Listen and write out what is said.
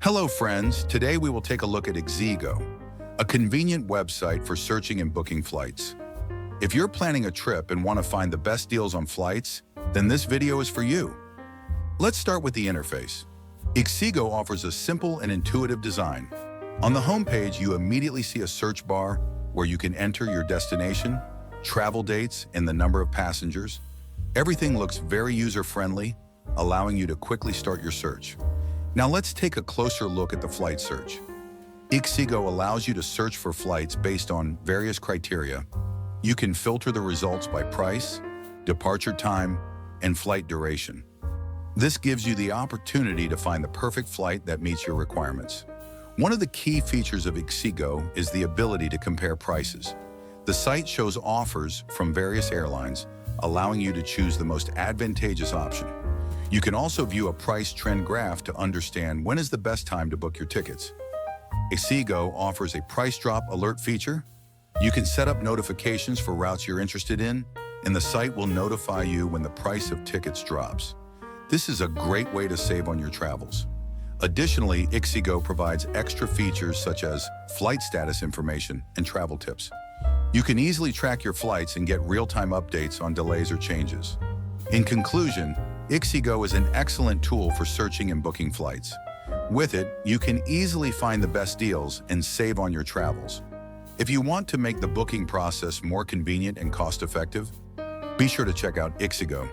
Hello friends, today we will take a look at Ixigo, a convenient website for searching and booking flights. If you're planning a trip and want to find the best deals on flights, then this video is for you. Let's start with the interface. Ixigo offers a simple and intuitive design. On the homepage, you immediately see a search bar where you can enter your destination, travel dates, and the number of passengers. Everything looks very user-friendly, allowing you to quickly start your search. Now let's take a closer look at the flight search. Ixigo allows you to search for flights based on various criteria. You can filter the results by price, departure time, and flight duration. This gives you the opportunity to find the perfect flight that meets your requirements. One of the key features of Ixigo is the ability to compare prices. The site shows offers from various airlines, allowing you to choose the most advantageous option. You can also view a price trend graph to understand when is the best time to book your tickets. Ixigo offers a price drop alert feature. You can set up notifications for routes you're interested in, and the site will notify you when the price of tickets drops. This is a great way to save on your travels. Additionally, Ixigo provides extra features such as flight status information and travel tips. You can easily track your flights and get real-time updates on delays or changes. In conclusion, Ixigo is an excellent tool for searching and booking flights. With it, you can easily find the best deals and save on your travels. If you want to make the booking process more convenient and cost-effective, be sure to check out Ixigo.